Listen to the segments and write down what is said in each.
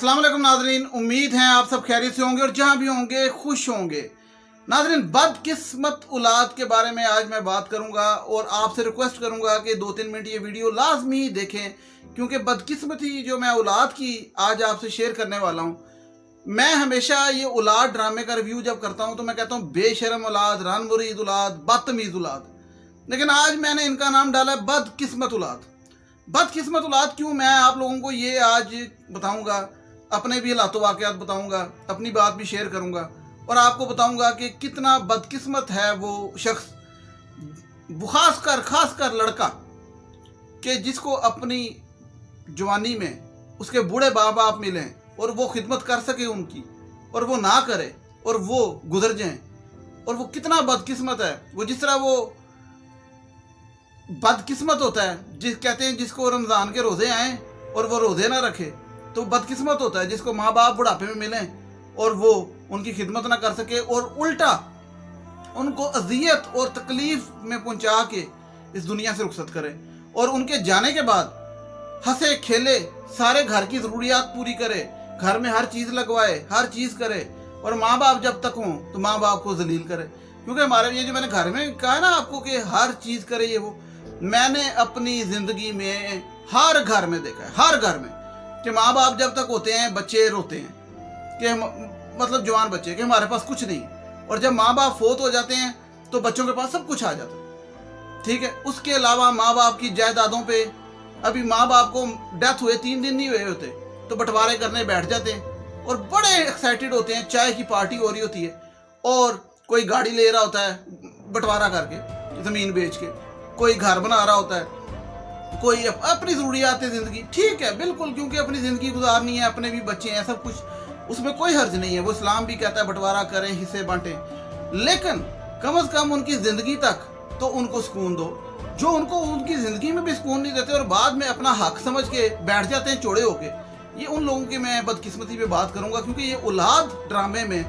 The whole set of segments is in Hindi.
अस्सलाम वालेकुम नाजरीन, उम्मीद है आप सब खैरियत से होंगे और जहां भी होंगे खुश होंगे। नाजरीन, बदकिस्मत औलाद के बारे में आज मैं बात करूंगा और आपसे रिक्वेस्ट करूंगा कि 2-3 मिनट ये वीडियो लाजमी देखें, क्योंकि बदकिस्मती जो मैं औलाद की आज आपसे शेयर करने वाला हूं। मैं हमेशा ये औलाद ड्रामे का रिव्यू जब करता हूं तो मैं कहता हूं बेशरम औलाद, रनमुरीद औलाद, बदतमीज औलाद, लेकिन आज मैंने इनका नाम डाला बदकिस्मत औलाद। बदकिस्मत औलाद क्यों, मैं आप लोगों को ये आज बताऊंगा। अपने भी हालात वाक़यात बताऊंगा, अपनी बात भी शेयर करूंगा और आपको बताऊंगा कि कितना बदकिस्मत है वो शख्स, खासकर लड़का, कि जिसको अपनी जवानी में उसके बूढ़े माँ बाप मिले और वो खिदमत कर सके उनकी, और वो ना करे और वो गुजर जाएं। और वो कितना बदकिस्मत है। वो जिस तरह वो बदकिस्मत होता है, कहते हैं जिसको रमज़ान के रोज़े आए और वो रोज़े ना रखे, तो बदकिस्मत होता है जिसको माँ बाप बुढ़ापे में मिलें और वो उनकी खिदमत ना कर सके और उल्टा उनको अजियत और तकलीफ में पहुंचा के इस दुनिया से रुखसत करे, और उनके जाने के बाद हंसे खेले सारे घर की ज़रूरियात पूरी करे, घर में हर चीज़ लगवाए, हर चीज़ करे, और माँ बाप जब तक हों तो माँ बाप को जलील करे। क्योंकि हमारे ये जो मैंने घर में कहा है ना आपको कि हर चीज़ करे, ये वो मैंने अपनी ज़िंदगी में हर घर में देखा है, हर घर में, कि माँ बाप जब तक होते हैं बच्चे रोते हैं कि मतलब जवान बच्चे कि हमारे पास कुछ नहीं, और जब माँ बाप फोत हो जाते हैं तो बच्चों के पास सब कुछ आ जाता है। ठीक है, उसके अलावा माँ बाप की जायदादों पे, अभी माँ बाप को डेथ हुए 3 दिन नहीं हुए होते तो बंटवारे करने बैठ जाते हैं और बड़े एक्साइटेड होते हैं, चाय की पार्टी हो रही होती है और कोई गाड़ी ले रहा होता है बंटवारा करके, ज़मीन बेच के, कोई घर बना रहा होता है, कोई अपनी ज़रूरियात है ज़िंदगी। ठीक है, बिल्कुल, क्योंकि अपनी ज़िंदगी गुजारनी है, अपने भी बच्चे हैं, सब कुछ, उसमें कोई हर्ज नहीं है। वो इस्लाम भी कहता है बंटवारा करें, हिस्से बांटें, लेकिन कम से कम उनकी ज़िंदगी तक तो उनको सुकून दो। जो उनको उनकी ज़िंदगी में भी सुकून नहीं देते और बाद में अपना हक समझ के बैठ जाते हैं चौड़े होके, ये उन लोगों की मैं बदकिस्मती पे बात करूँगा। क्योंकि ये औलाद ड्रामे में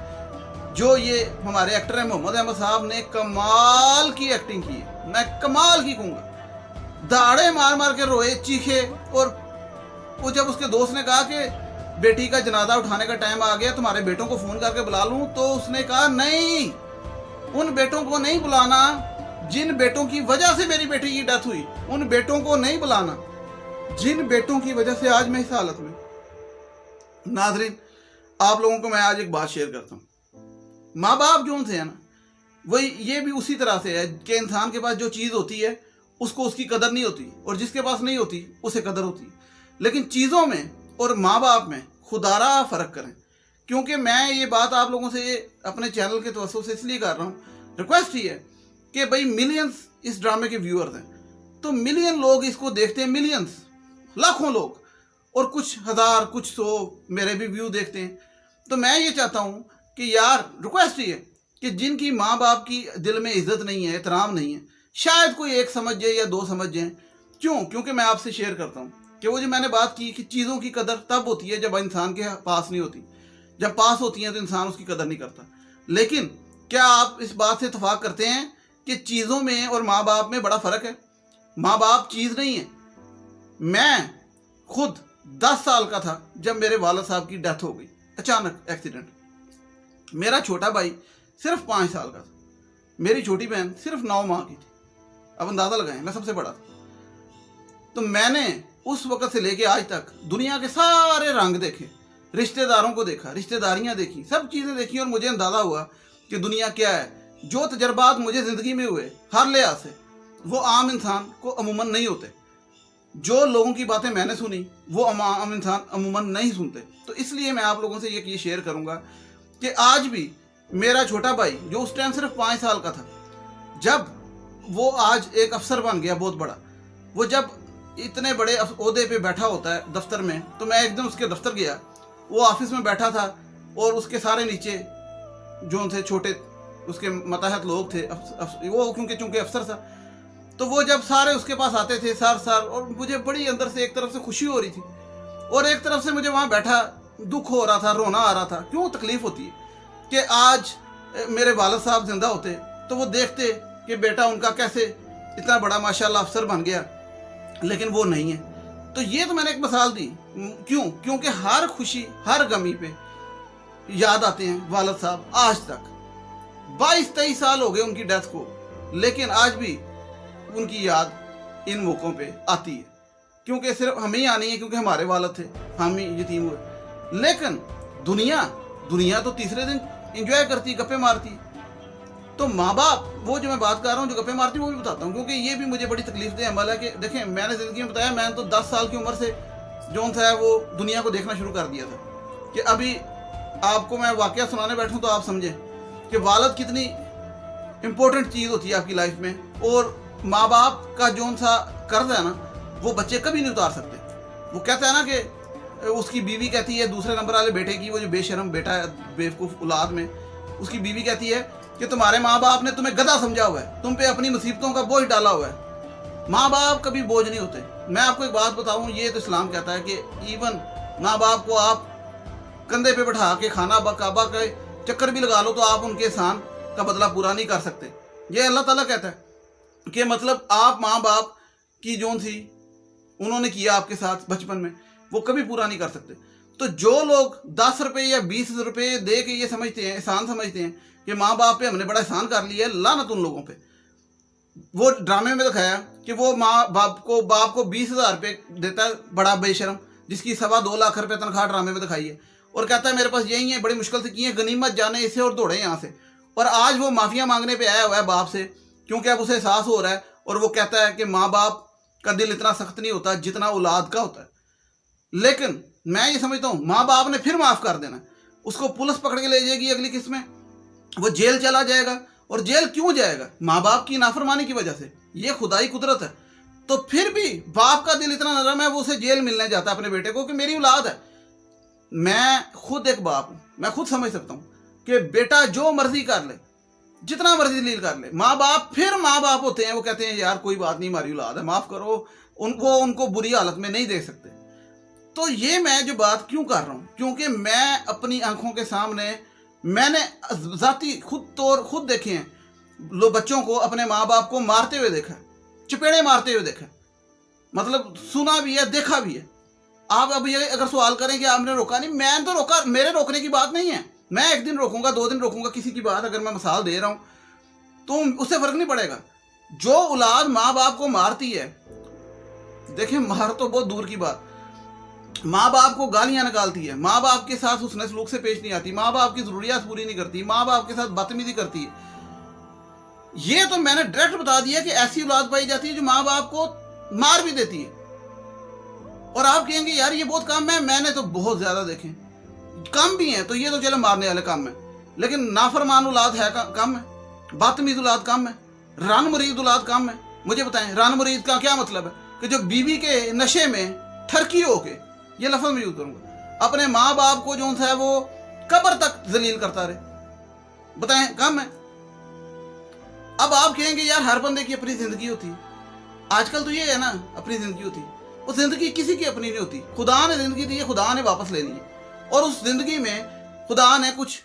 जो ये हमारे एक्टर हैं मोहम्मद अहमद साहब ने कमाल की एक्टिंग की है, मैं कमाल की कहूँगा। दाड़े मार मार के रोए, चीखे, और वो जब उसके दोस्त ने कहा कि बेटी का जनाजा उठाने का टाइम आ गया, तुम्हारे बेटों को फोन करके बुला लूं, तो उसने कहा नहीं, उन बेटों को नहीं बुलाना जिन बेटों की वजह से मेरी बेटी की डेथ हुई, उन बेटों को नहीं बुलाना जिन बेटों की वजह से आज मैं इस हालत में। नाजरीन, आप लोगों को मैं आज एक बात शेयर करता हूँ। माँ बाप जो उनसे है ना, वही ये भी उसी तरह से है कि इंसान के पास जो चीज़ होती है उसको उसकी कदर नहीं होती, और जिसके पास नहीं होती उसे कदर होती। लेकिन चीज़ों में और माँ बाप में खुदारा फ़र्क करें। क्योंकि मैं ये बात आप लोगों से अपने चैनल के तवज्जो से इसलिए कर रहा हूँ, रिक्वेस्ट ही है कि भाई मिलियंस इस ड्रामे के व्यूअर्स हैं, तो मिलियन लोग इसको देखते हैं, मिलियंस, लाखों लोग, और कुछ हज़ार कुछ 100 मेरे भी व्यू देखते हैं। तो मैं ये चाहता हूँ कि यार, रिक्वेस्ट ही है कि जिनकी माँ बाप की दिल में इज्जत नहीं है, एहतराम नहीं है, शायद कोई एक समझ जाए या 2 समझ जाए। क्यों? क्योंकि मैं आपसे शेयर करता हूँ कि वो जो मैंने बात की कि चीज़ों की कदर तब होती है जब इंसान के पास नहीं होती, जब पास होती हैं तो इंसान उसकी कदर नहीं करता। लेकिन क्या आप इस बात से इत्तेफाक करते हैं कि चीज़ों में और माँ बाप में बड़ा फ़र्क है? माँ बाप चीज़ नहीं है। मैं खुद 10 साल का था जब मेरे वालिद साहब की डेथ हो गई, अचानक एक्सीडेंट। मेरा छोटा भाई सिर्फ 5 साल का था, मेरी छोटी बहन सिर्फ 9 माह की थी। अब अंदाज़ा लगाएं, मैं सबसे बड़ा था। तो मैंने उस वक़्त से लेके आज तक दुनिया के सारे रंग देखे, रिश्तेदारों को देखा, रिश्तेदारियां देखी, सब चीज़ें देखी, और मुझे अंदाज़ा हुआ कि दुनिया क्या है। जो तजर्बात मुझे ज़िंदगी में हुए हर लिहाज से, वो आम इंसान को अमूमन नहीं होते। जो लोगों की बातें मैंने सुनी वो आम इंसान अमूमन नहीं सुनते। तो इसलिए मैं आप लोगों से ये शेयर करूँगा कि आज भी मेरा छोटा भाई, जो उस टाइम सिर्फ 5 साल का था, जब वो आज एक अफसर बन गया बहुत बड़ा, वो जब इतने बड़े ओहदे पे बैठा होता है दफ्तर में, तो मैं एक दिन उसके दफ्तर गया, वो ऑफिस में बैठा था और उसके सारे नीचे जो उनसे छोटे उसके मतहत लोग थे, वो चूंकि अफसर था, तो वो जब सारे उसके पास आते थे सर, और मुझे बड़ी अंदर से एक तरफ से खुशी हो रही थी और एक तरफ से मुझे वहाँ बैठा दुख हो रहा था, रोना आ रहा था। क्यों तकलीफ़ होती है कि आज मेरे वालिद साहब जिंदा होते तो वो देखते कि बेटा उनका कैसे इतना बड़ा माशाल्लाह अफसर बन गया, लेकिन वो नहीं है। तो ये तो मैंने एक मिसाल दी। क्यों? क्योंकि हर खुशी हर गमी पे याद आते हैं वालिद साहब। आज तक 22-23 साल हो गए उनकी डेथ को, लेकिन आज भी उनकी याद इन मौक़ों पे आती है, क्योंकि सिर्फ हमें ही आनी है, क्योंकि हमारे वालिद थे, हम ही यतीम हुए। लेकिन दुनिया तो तीसरे दिन एंजॉय करती, गप्पे मारती। तो माँ बाप, वो जो मैं बात कर रहा हूँ जो गप्पे मारती, वो भी बताता हूँ, क्योंकि ये भी मुझे बड़ी तकलीफ दे अमल है कि देखें, मैंने ज़िंदगी में बताया, मैंने तो 10 साल की उम्र से जो था वो दुनिया को देखना शुरू कर दिया था। कि अभी आपको मैं वाक़या सुनाने बैठूँ तो आप समझें कि वालिद कितनी इम्पोर्टेंट चीज़ होती है आपकी लाइफ में, और माँ बाप का जो सा कर्ज है ना, वो बच्चे कभी नहीं उतार सकते। वो कहता है ना कि उसकी बीवी कहती है दूसरे नंबर वाले बेटे की, वो जो बेशरम बेटा है बेवकूफ़ औलाद में, उसकी बीवी कहती है कि तुम्हारे माँ बाप ने तुम्हें गधा समझा हुआ है, तुम पे अपनी मुसीबतों का बोझ डाला हुआ है। माँ बाप कभी बोझ नहीं होते। मैं आपको एक बात बताऊँ, ये तो इस्लाम कहता है कि इवन माँ बाप को आप कंधे पे बैठा के खाना काबा के चक्कर भी लगा लो तो आप उनके एहसान का बदला पूरा नहीं कर सकते। ये अल्लाह ताला कहता है कि मतलब आप माँ बाप की जोन थी उन्होंने किया आपके साथ बचपन में, वो कभी पूरा नहीं कर सकते। तो जो लोग 10 रुपये या 20 रुपये दे के ये समझते हैं, एहसान समझते हैं कि माँ बाप पे हमने बड़ा एहसान कर लिया है, लानत उन लोगों पे। वो ड्रामे में दिखाया कि वो माँ बाप को 20,000 रुपये देता है, बड़ा बेशरम, जिसकी 2.25 लाख रुपये तनख्वाह ड्रामे में दिखाई है, और कहता है मेरे पास यही है, बड़ी मुश्किल से किए, गनीमत जाने इसे और दौड़े यहाँ से। और आज वो माफिया मांगने पे आया हुआ है बाप से, क्योंकि अब उसे एहसास हो रहा है, और वो कहता है कि माँ बाप का दिल इतना सख्त नहीं होता जितना औलाद का होता है। लेकिन मैं ये समझता हूँ माँ बाप ने फिर माफ़ कर देना, उसको पुलिस पकड़ के ले जाएगी अगली किस्त में, वो जेल चला जाएगा। और जेल क्यों जाएगा? माँ बाप की नाफरमानी की वजह से। ये खुदाई कुदरत है। तो फिर भी बाप का दिल इतना नरम है, वो उसे जेल मिलने जाता है अपने बेटे को कि मेरी औलाद है। मैं खुद एक बाप हूँ, मैं खुद समझ सकता हूँ कि बेटा जो मर्जी कर ले, जितना मर्जी दलील कर ले, माँ बाप फिर माँ बाप होते हैं। वो कहते हैं यार कोई बात नहीं, हमारी औलाद है, माफ़ करो, उनको बुरी हालत में नहीं देख सकते। तो ये मैं जो बात क्यों कर रहा हूँ, क्योंकि मैं अपनी आंखों के सामने मैंने जाती खुद देखे हैं लोग, बच्चों को अपने माँ बाप को मारते हुए देखा, चपेड़े मारते हुए देखा, मतलब सुना भी है, देखा भी है। आप अब ये अगर सवाल करें कि आपने रोका नहीं, मैं तो रोका, मेरे रोकने की बात नहीं है। मैं 1 दिन रोकूंगा, 2 दिन रोकूंगा, किसी की बात अगर मैं मिसाल दे रहा हूँ तो उससे फर्क नहीं पड़ेगा। जो औलाद माँ बाप को मारती है, देखिए मार तो बहुत दूर की बात, माँ बाप को गालियां निकालती है, माँ बाप के साथ हुस्न सलूक से पेश नहीं आती, माँ बाप की जरूरियात पूरी नहीं करती, माँ बाप के साथ बदतमीजी करती है। ये तो मैंने डायरेक्ट बता दिया कि ऐसी औलाद पाई जाती है जो माँ बाप को मार भी देती है। और आप कहेंगे यार ये बहुत कम है, मैंने तो बहुत ज्यादा देखे, कम भी हैं तो ये तो चलो मारने वाले कम है, लेकिन नाफरमान औलाद है कम है, बदतमीज औलाद कम है, रन मुरीद औलाद कम है। मुझे बताएं रन मुरीद का क्या मतलब है? कि जो बीवी के नशे में ठरकी होके, ये लफ्ज़ मैं यूज करूंगा, अपने माँ बाप को जो है वो कब्र तक जलील करता रहे। बताएं कम है? अब आप कहेंगे यार हर बंदे की अपनी जिंदगी होती है, आजकल तो ये है ना, अपनी जिंदगी होती है। वो जिंदगी किसी की अपनी नहीं होती, खुदा ने जिंदगी दी है, खुदा ने वापस लेनी है। और उस जिंदगी में खुदा ने कुछ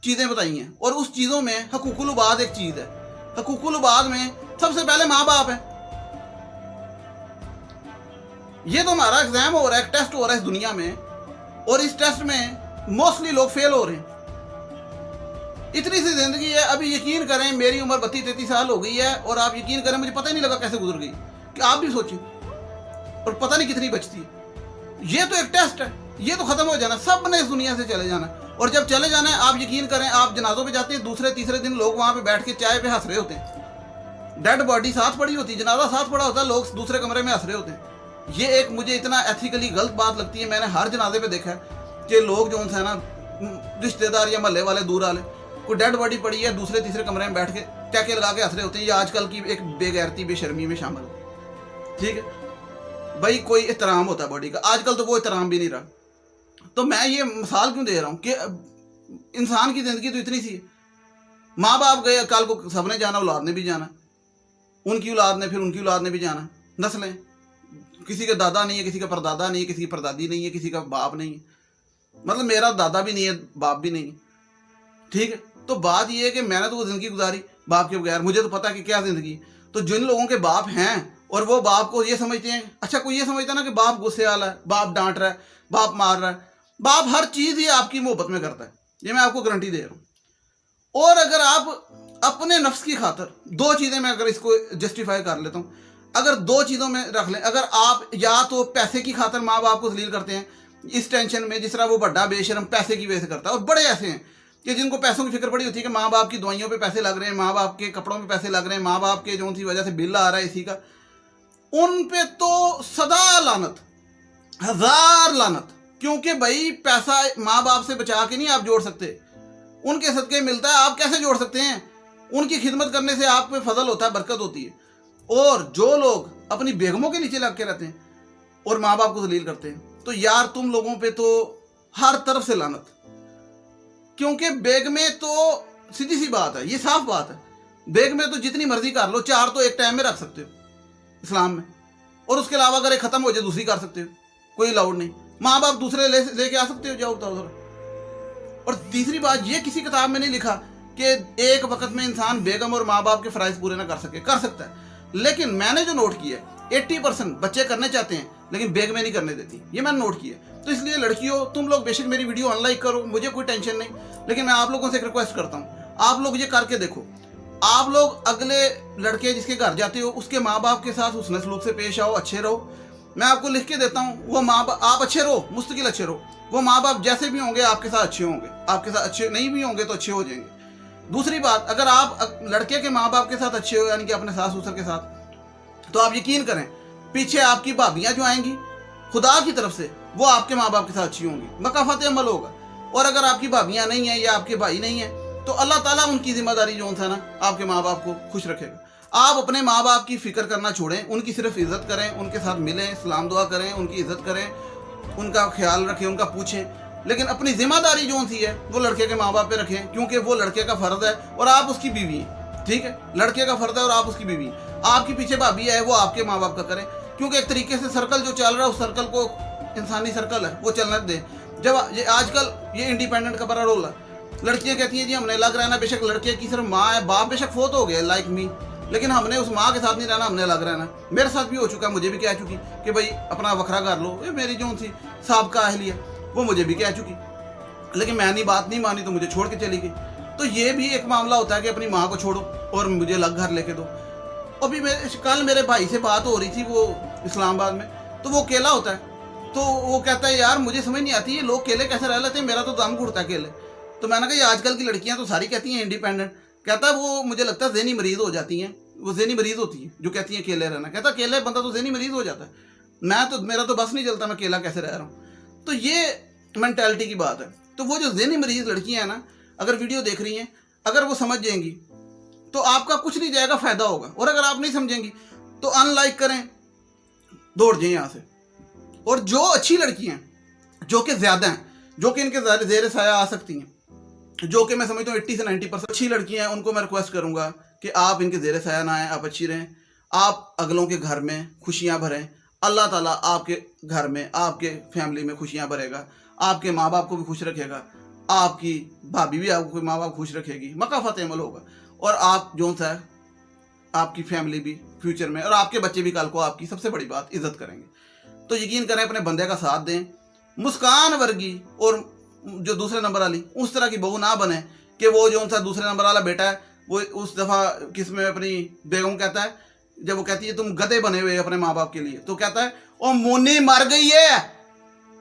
चीज़ें बताई हैं, और उस चीज़ों में हकूकुल उबाद एक चीज़ है। हकूकुल उबाद में सबसे पहले माँ बाप है। ये तो हमारा एग्जाम हो रहा है, टेस्ट हो रहा है इस दुनिया में, और इस टेस्ट में मोस्टली लोग फेल हो रहे हैं। इतनी सी जिंदगी है, अभी यकीन करें मेरी उम्र 32-33 साल हो गई है, और आप यकीन करें मुझे पता ही नहीं लगा कैसे गुजर गई, कि आप भी सोचें, और पता नहीं कितनी बचती है। ये तो एक टेस्ट है, ये तो खत्म हो जाना, सब ने इस दुनिया से चले जाना। और जब चले जाना है, आप यकीन करें, आप जनाजों पे जाते हैं, दूसरे-तीसरे दिन लोग वहां पे बैठ के चाय पे हंस रहे होते हैं, डेड बॉडी साथ पड़ी होती है, जनाजा साथ पड़ा होता है, लोग दूसरे कमरे में हंस रहे होते हैं। ये एक मुझे इतना एथिकली गलत बात लगती है। मैंने हर जनाजे पे देखा है कि लोग जो है ना, रिश्तेदार या मोहल्ले वाले दूर वाले, कोई डेड बॉडी पड़ी है, दूसरे तीसरे कमरे में बैठ के टैके लगा के हंस रहे होते हैं। ये आजकल की एक बेगैरती बेशर्मी में शामिल है। ठीक है भाई, कोई एहतराम होता है बॉडी का, आजकल तो वो एहतराम भी नहीं रहा। तो मैं ये मिसाल क्यों दे रहा हूँ कि इंसान की ज़िंदगी तो इतनी सी है। माँ बाप गए, कल को सबने जाना, औलाद ने भी जाना, उनकी औलाद ने, फिर उनकी औलाद ने भी जाना। नस्लें, किसी का दादा नहीं है, किसी का परदादा नहीं है, किसी की परदादी नहीं है, किसी का बाप नहीं है, मतलब मेरा दादा भी नहीं है, बाप भी नहीं है। ठीक है, तो बात यह है कि मैंने तो वो ज़िंदगी गुजारी बाप के बगैर, मुझे तो पता है कि क्या ज़िंदगी। तो जिन लोगों के बाप हैं और वो बाप को ये समझते हैं, अच्छा कोई ये समझता है ना कि बाप गुस्से वाला है, बाप डांट रहा है, बाप मार रहा है। बाप हर चीज़ ही आपकी मोहब्बत में करता है, ये मैं आपको गारंटी दे रहा हूँ। और अगर आप अपने नफ्स की खातर दो चीज़ें, मैं अगर इसको जस्टिफाई कर लेता हूँ, अगर दो चीज़ों में रख लें, अगर आप या तो पैसे की खातर माँ बाप को जलील करते हैं इस टेंशन में, जिस तरह वो बड़ा बेशरम पैसे की वजह से करता है, और बड़े ऐसे हैं कि जिनको पैसों की फिक्र पड़ी होती है कि माँ बाप की दवाइयों पे पैसे लग रहे हैं, माँ बाप के कपड़ों पे पैसे लग रहे हैं, माँ बाप के जो सी वजह से बिल आ रहा है इसी का, उन पे तो सदा लानत, हजार लानत। क्योंकि भाई पैसा माँ बाप से बचा के नहीं आप जोड़ सकते, उनके सदके मिलता है, आप कैसे जोड़ सकते हैं? उनकी खिदमत करने से आप पे फजल होता है, बरकत होती है। और जो लोग अपनी बेगमों के नीचे लग के रहते हैं और माँ बाप को जलील करते हैं, तो यार तुम लोगों पे तो हर तरफ से लानत। क्योंकि बेग में तो सीधी सी बात है, ये साफ बात है, बेग में तो जितनी मर्जी कर लो, 4 तो एक टाइम में रख सकते हो इस्लाम में, और उसके अलावा अगर एक खत्म हो जाए दूसरी कर सकते हो, कोई अलाउड नहीं। माँ बाप दूसरे लेके आ सकते हो, जाओ उधर। और तीसरी बात, ये किसी किताब में नहीं लिखा कि एक वक्त में इंसान बेगम और माँ बाप के फ़राइज़ पूरे ना कर सके, कर सकता है। लेकिन मैंने जो नोट किया है 80% बच्चे करने चाहते हैं लेकिन बेगमें नहीं करने देती, ये मैंने नोट किया। तो इसलिए लड़कियों, तुम लोग बेशक मेरी वीडियो अनलाइक करो, मुझे कोई टेंशन नहीं, लेकिन मैं आप लोगों से एक रिक्वेस्ट करता हूँ, आप लोग ये करके देखो। आप लोग अगले लड़के जिसके घर जाते हो उसके माँ बाप के साथ हुस्न सलूक से पेश आओ, अच्छे रहो। मैं आपको लिख के देता हूँ, वो माँ बाप, आप अच्छे रहो, मुस्तकिल अच्छे रहो, वो माँ बाप जैसे भी होंगे आपके साथ अच्छे होंगे, आपके साथ अच्छे नहीं भी होंगे तो अच्छे हो जाएंगे। दूसरी बात, अगर आप लड़के के माँ बाप के साथ अच्छे हो, यानी कि अपने सास ससुर के साथ, तो आप यकीन करें पीछे आपकी भाभियाँ जो आएंगी खुदा की तरफ से, वो आपके माँ बाप के साथ अच्छी होंगी, मकाफत अमल होगा। और अगर आपकी भाभियाँ नहीं हैं या आपके भाई नहीं हैं, तो अल्लाह ताला उनकी जिम्मेदारी जो था ना, आपके माँ बाप को खुश रखेगा। आप अपने माँ बाप की फिक्र करना छोड़ें, उनकी सिर्फ इज्जत करें, उनके साथ मिलें, सलाम दुआ करें, उनकी इज्जत करें, उनका ख्याल रखें, उनका पूछें। लेकिन अपनी जिम्मेदारी जो सी है वो लड़के के माँ बाप पे रखें, क्योंकि वो लड़के का फ़र्ज़ है और आप उसकी बीवी हैं, ठीक है? लड़के का फ़र्ज़ है और आप उसकी बीवी हैं। आपकी पीछे भाभी है, वो आपके माँ बाप का करें, क्योंकि एक तरीके से सर्कल जो चल रहा है उस सर्कल को, इंसानी सर्कल है, वो चलने दें। जब ये आजकल ये इंडिपेंडेंट का बड़ा रोल है, लड़कियां कहती हैं जी हमने अलग रहना, बेशक लड़के की सिर्फ माँ है, बाप बेशक फोत हो गया लाइक मी, लेकिन हमने उस माँ के साथ नहीं रहना, हमने अलग रहना। मेरे साथ भी हो चुका, मुझे भी कह चुकी कि भाई अपना वखरा कर लो, ये मेरी जो सी साहब का अहली है वो मुझे भी कह चुकी, लेकिन मैंने बात नहीं मानी तो मुझे छोड़ के चली गई। तो ये भी एक मामला होता है कि अपनी माँ को छोड़ो और मुझे अलग घर लेके दो। अभी कल मेरे भाई से बात हो रही थी, वो इस्लामाबाद में, तो वो अकेला होता है, तो वो कहता है यार मुझे समझ नहीं आती ये लोग अकेले कैसे रह लेते हैं, मेरा तो दम घुटता है अकेले। तो मैंने कहा ये आजकल की लड़कियां तो सारी कहती हैं इंडिपेंडेंट। कहता है वो मुझे लगता है ज़हनी मरीज़ हो जाती हैं, वो ज़हनी मरीज़ होती है जो कहती हैं अकेले रहना। कहता अकेले बंदा तो ज़हनी मरीज़ हो जाता है, मेरा तो बस नहीं चलता, मैं अकेला कैसे रह रहा हूँ। तो ये मैंटेलिटी की बात है। तो वो जो ज़हनी मरीज़ लड़कियाँ हैं ना, अगर वीडियो देख रही हैं, अगर वो समझ जाएंगी तो आपका कुछ नहीं जाएगा, फ़ायदा होगा। और अगर आप नहीं समझेंगी तो अनलाइक करें, दौड़ जाएं यहाँ से। और जो अच्छी लड़कियाँ हैं, जो कि ज़्यादा हैं, जो कि इनके ज़ेर साया आ सकती हैं, जो कि मैं समझता हूँ 80 से 90% अच्छी लड़कियाँ हैं, उनको मैं रिक्वेस्ट करूँगा कि आप इनके ज़ेर साया ना आएँ, आप अच्छी रहें, आप अगलों के घर में खुशियाँ भरें। अल्लाह ताला आपके घर में, आपके फैमिली में खुशियाँ भरेगा, आपके माँ बाप को भी खुश रखेगा, आपकी भाभी भी आपको माँ बाप खुश रखेगी, मकाफत अमल होगा। और आप जो सा है आपकी फैमिली भी फ्यूचर में, और आपके बच्चे भी कल को आपकी सबसे बड़ी बात इज्जत करेंगे। तो यकीन करें, अपने बंदे का साथ दें। मुस्कान वर्गी और जो दूसरे नंबर वाली उस तरह की बहू ना बने कि वो जो सा दूसरे नंबर वाला बेटा है, वो उस दफ़ा किसमें अपनी बेगम कहता है, जब वो कहती है तुम गधे बने हुए अपने माँ बाप के लिए, तो कहता है ओ मुन्नी मर गई है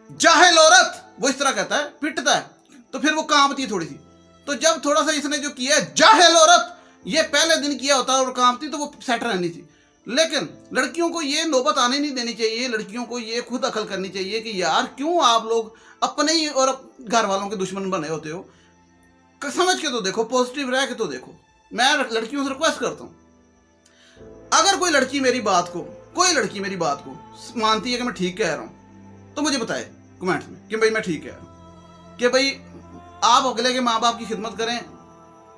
जाहिल औरत, वो इस तरह कहता है, पिटता है, तो फिर वो कांपती है थोड़ी सी। तो जब थोड़ा सा इसने जो किया है जाहिल औरत, ये पहले दिन किया होता और कांपती, तो वो सेट रहनी थी। लेकिन लड़कियों को ये नौबत आने नहीं देनी चाहिए, लड़कियों को ये खुद अकल करनी चाहिए कि यार क्यों आप लोग अपने ही और घर वालों के दुश्मन बने होते हो। समझ के तो देखो, पॉजिटिव रह के तो देखो। मैं लड़कियों से रिक्वेस्ट करता हूँ, अगर कोई लड़की मेरी बात को मानती है कि मैं ठीक कह रहा हूँ, तो मुझे बताए कमेंट्स में कि भाई मैं ठीक कह रहा हूँ, कि भाई आप अगले के माँ बाप की खिदमत करें।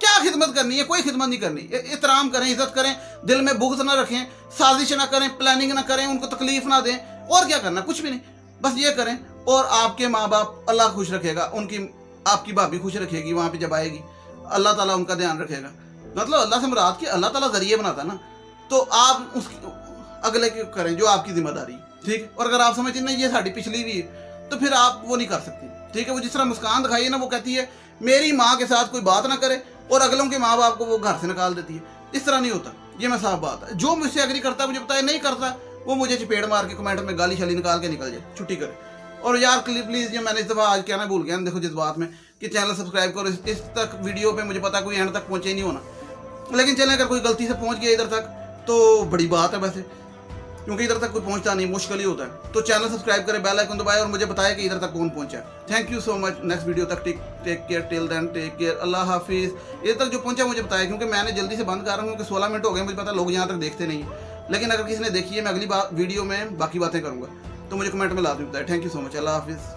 क्या खिदमत करनी है? कोई खिदमत नहीं करनी। एहतराम करें, इज्जत करें, दिल में बुग़्ज़ ना रखें, साजिश ना करें, प्लानिंग ना करें, उनको तकलीफ ना दें। और क्या करना? कुछ भी नहीं, बस ये करें। और आपके माँ बाप अल्लाह खुश रखेगा, उनकी आपकी भाभी खुश रखेगी, वहाँ पे जब आएगी अल्लाह ताला उनका ध्यान रखेगा। मतलब अल्लाह से मुराद कि अल्लाह ताला ज़रिए बनाता है ना, तो आप उसकी अगले की करें जो आपकी जिम्मेदारी, ठीक है। और अगर आप समझते नहीं ये साड़ी पिछली भी है तो फिर आप वो नहीं कर सकती, ठीक है। वो जिस तरह मुस्कान दिखाई है ना, वो कहती है मेरी माँ के साथ कोई बात ना करे और अगलों के माँ बाप को वो घर से निकाल देती है। इस तरह नहीं होता, ये मैं साफ बात है। जो मुझसे एग्री करता है मुझे पता है, नहीं करता वो मुझे चपेड़ मार के कमेंट में गाली शाली निकाल के निकल जाए, छुट्टी करे। और यार प्लीज़, ये मैंने इस दफ़ा आज कहना भूल गया, देखो जिस बात में कि चैनल सब्सक्राइब करो। इस तक वीडियो पे मुझे पता कोई एंड तक पहुँचे ही नहीं होना, लेकिन चलें अगर कोई गलती से पहुँच गया इधर तक तो बड़ी बात है वैसे, क्योंकि इधर तक कोई पहुंचता नहीं, मुश्किल ही होता है। तो चैनल सब्सक्राइब करें, बेल आइकन दबाएं और मुझे बताएं कि इधर तक कौन पहुंचा है। Thank you so much. Next video तक take care, till then take care, अल्लाह हाफिज़। इधर तक जो पहुंचा मुझे बताया, क्योंकि मैंने जल्दी से बंद कर रहा हूँ क्योंकि 16 मिनट हो गए, मुझे पता लोग यहाँ तक देखते नहीं है। लेकिन अगर किसी ने देखी है, मैं अगली वीडियो में बाकी बातें करूँगा, तो मुझे कमेंट में लाजमी बताएं। थैंक यू सो मच, अल्लाह हाफिज़।